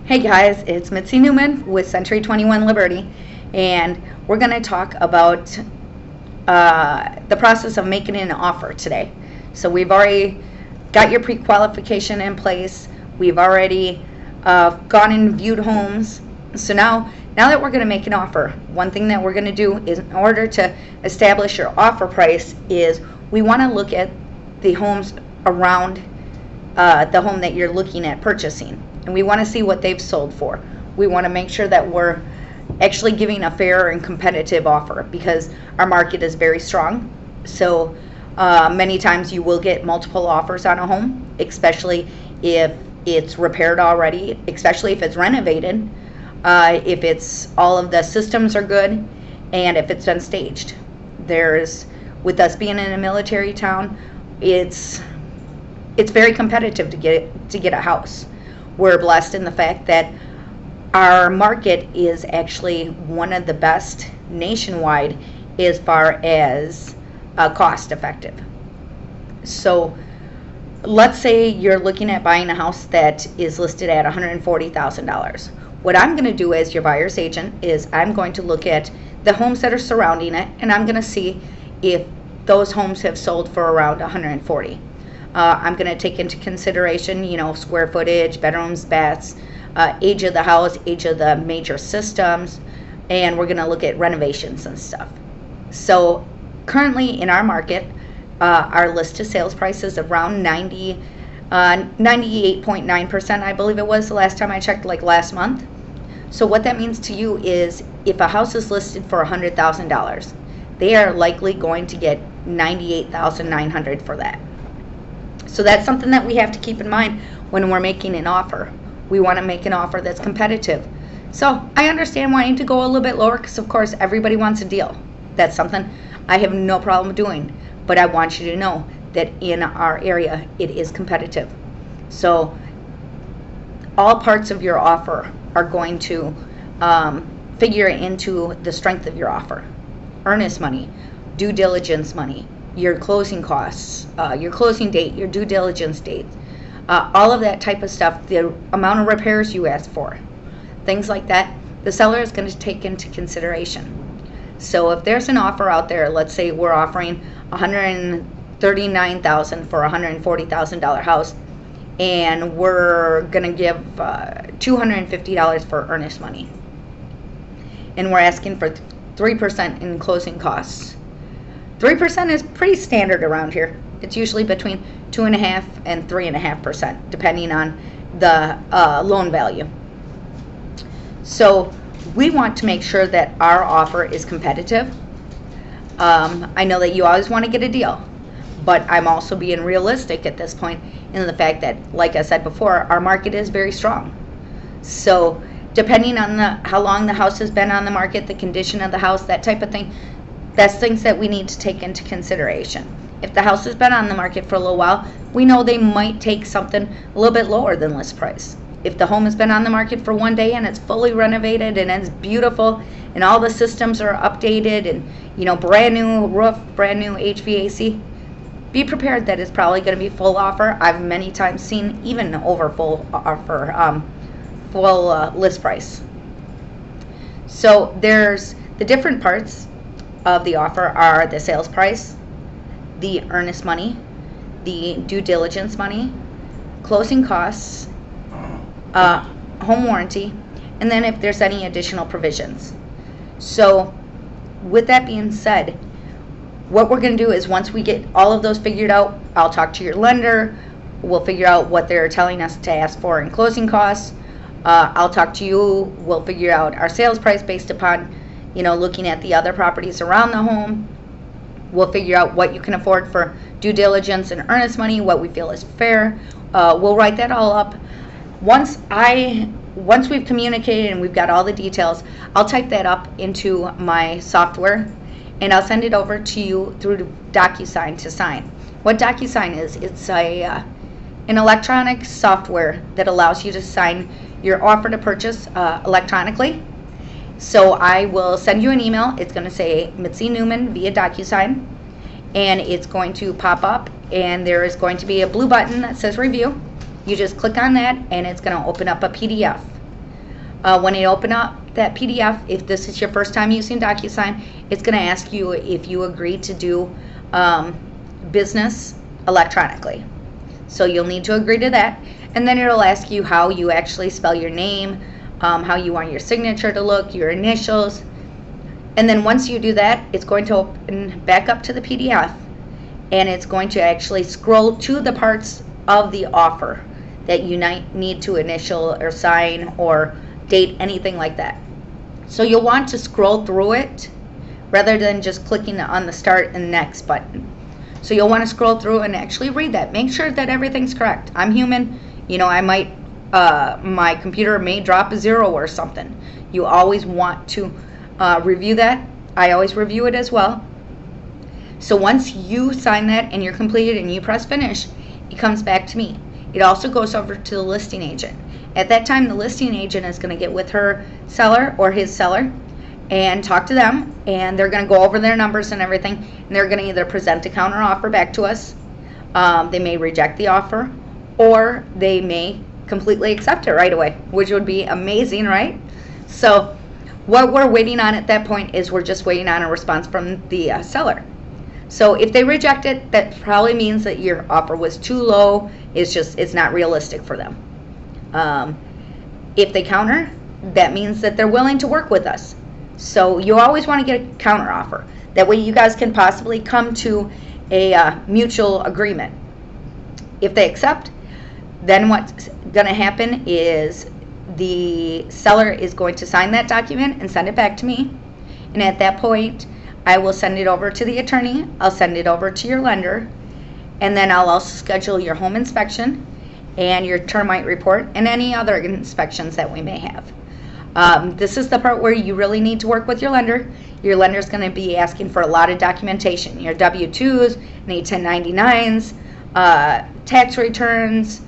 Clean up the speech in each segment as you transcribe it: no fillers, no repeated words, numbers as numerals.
Hey guys, it's Mitzi Newman with Century 21 Liberty, and we're going to talk about the process of making an offer today. So we've already got your pre-qualification in place. We've already gone and viewed homes. So now that we're going to make an offer, one thing that we're going to do is, in order to establish your offer price, is we want to look at the homes around the home that you're looking at purchasing. And we want to see what they've sold for. We want to make sure that we're actually giving a fair and competitive offer, because our market is very strong. So many times you will get multiple offers on a home, especially if it's repaired already, especially if it's renovated, if it's all of the systems are good, and if it's been staged. With us being in a military town, it's very competitive to get a house. We're blessed in the fact that our market is actually one of the best nationwide as far as cost effective. So let's say you're looking at buying a house that is listed at $140,000. What I'm going to do as your buyer's agent is I'm going to look at the homes that are surrounding it, and I'm going to see if those homes have sold for around $140,000. I'm going to take into consideration, square footage, bedrooms, baths, age of the house, age of the major systems, and we're going to look at renovations and stuff. So currently in our market, our list to sales price is around 98.9%, I believe it was the last time I checked, like last month. So what that means to you is if a house is listed for $100,000, they are likely going to get $98,900 for that. So that's something that we have to keep in mind when we're making an offer. We want to make an offer that's competitive. So I understand wanting to go a little bit lower, because of course everybody wants a deal. That's something I have no problem doing. But I want you to know that in our area it is competitive. So all parts of your offer are going to figure into the strength of your offer. Earnest money, due diligence money, your closing costs, your closing date, your due diligence date, all of that type of stuff, the amount of repairs you ask for, things like that, the seller is going to take into consideration. So if there's an offer out there, let's say we're offering $139,000 for a $140,000 house, and we're going to give $250 for earnest money, and we're asking for 3% in closing costs. 3% is pretty standard around here. It's usually between 2.5% and 3.5%, depending on the loan value. So we want to make sure that our offer is competitive. I know that you always want to get a deal, but I'm also being realistic at this point in the fact that, like I said before, our market is very strong. So depending on how long the house has been on the market, the condition of the house, that type of thing, that's things that we need to take into consideration. If the house has been on the market for a little while, we know they might take something a little bit lower than list price. If the home has been on the market for one day and it's fully renovated and it's beautiful and all the systems are updated and brand new roof, brand new HVAC, be prepared that it's probably going to be full offer. I've many times seen even over full offer, full list price. So there's the different parts of the offer are the sales price, the earnest money, the due diligence money, closing costs, home warranty, and then if there's any additional provisions. So with that being said, what we're going to do is once we get all of those figured out, I'll talk to your lender, we'll figure out what they're telling us to ask for in closing costs. I'll talk to you, we'll figure out our sales price based upon looking at the other properties around the home. We'll figure out what you can afford for due diligence and earnest money, what we feel is fair. We'll write that all up. Once we've communicated and we've got all the details, I'll type that up into my software and I'll send it over to you through DocuSign to sign. What DocuSign is, it's an electronic software that allows you to sign your offer to purchase electronically. So I will send you an email. It's going to say Mitzi Newman via DocuSign, and it's going to pop up, and there is going to be a blue button that says review. You just click on that, and it's going to open up a PDF. When you open up that PDF, if this is your first time using DocuSign, it's going to ask you if you agree to do business electronically. So you'll need to agree to that. And then it'll ask you how you actually spell your name, how you want your signature to look, your initials. And then once you do that, it's going to open back up to the PDF, and it's going to actually scroll to the parts of the offer that you need to initial or sign or date, anything like that. So you'll want to scroll through it rather than just clicking on the start and next button. So you'll want to scroll through and actually read that. Make sure that everything's correct. I'm human. I might, my computer may drop a 0 or something. You always want to review that. I always review it as well. So once you sign that and you're completed and you press finish, it comes back to me. It also goes over to the listing agent. At that time, the listing agent is going to get with her seller or his seller and talk to them, and they're going to go over their numbers and everything, and they're going to either present a counter offer back to us, they may reject the offer, or they may completely accept it right away, which would be amazing, right? So what we're waiting on at that point is we're just waiting on a response from the seller. So if they reject it, that probably means that your offer was too low. It's not realistic for them. If they counter, that means that they're willing to work with us. So you always want to get a counter offer. That way you guys can possibly come to a mutual agreement. If they accept, then what's going to happen is the seller is going to sign that document and send it back to me. And at that point, I will send it over to the attorney. I'll send it over to your lender. And then I'll also schedule your home inspection and your termite report and any other inspections that we may have. This is the part where you really need to work with your lender. Your lender is going to be asking for a lot of documentation. Your W-2s, any 1099s, tax returns,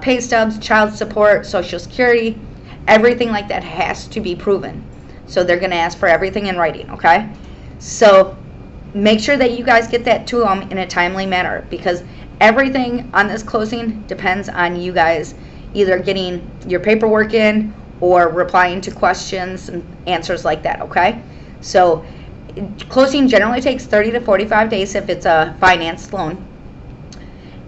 pay stubs, child support, Social Security, everything like that has to be proven. So they're going to ask for everything in writing, okay? So make sure that you guys get that to them in a timely manner, because everything on this closing depends on you guys either getting your paperwork in or replying to questions and answers like that, okay? So closing generally takes 30 to 45 days if it's a financed loan.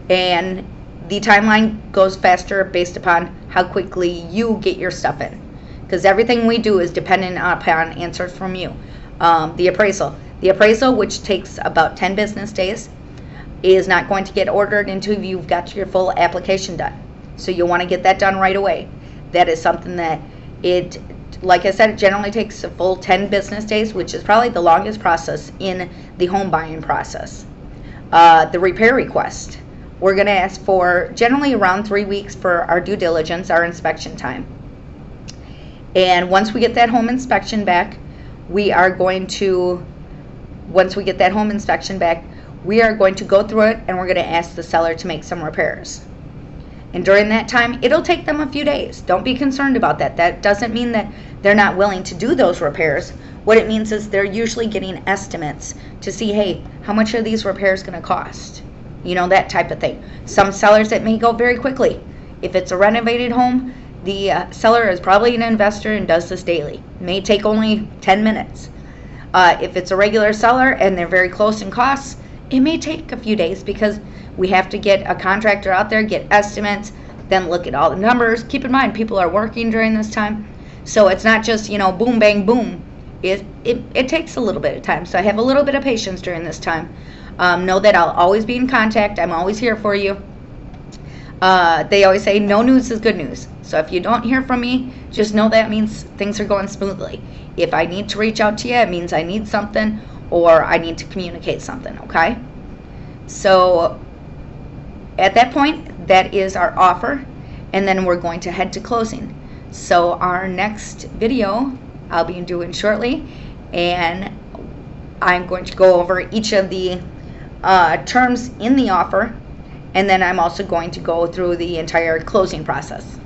And the timeline goes faster based upon how quickly you get your stuff in, because everything we do is dependent upon answers from you. The appraisal, which takes about 10 business days, is not going to get ordered until you've got your full application done. So you'll want to get that done right away. That is something that like I said, it generally takes a full 10 business days, which is probably the longest process in the home buying process. The repair request, we're going to ask for generally around 3 weeks for our due diligence, our inspection time. And once we get that home inspection back, once we get that home inspection back, we are going to go through it and we're going to ask the seller to make some repairs. And during that time, it'll take them a few days. Don't be concerned about that. That doesn't mean that they're not willing to do those repairs. What it means is they're usually getting estimates to see, hey, how much are these repairs going to cost? That type of thing. Some sellers, it may go very quickly. If it's a renovated home, the seller is probably an investor and does this daily. It may take only 10 minutes. If it's a regular seller and they're very close in costs, it may take a few days, because we have to get a contractor out there, get estimates, then look at all the numbers. Keep in mind, people are working during this time. So it's not just, boom, bang, boom. It takes a little bit of time. So I have a little bit of patience during this time. Know that I'll always be in contact. I'm always here for you. They always say no news is good news. So if you don't hear from me, just know that means things are going smoothly. If I need to reach out to you, it means I need something or I need to communicate something, okay? So at that point, that is our offer, and then we're going to head to closing. So our next video I'll be doing shortly, and I'm going to go over each of the terms in the offer, and then I'm also going to go through the entire closing process.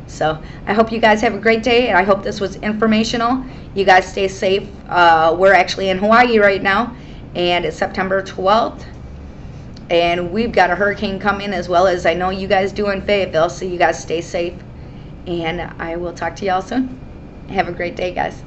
So I hope you guys have a great day, and I hope this was informational. You guys stay safe. We're actually in Hawaii right now, and it's September 12th, and we've got a hurricane coming, as well as I know you guys do in Fayetteville, so you guys stay safe. And I will talk to y'all soon. Have a great day, guys.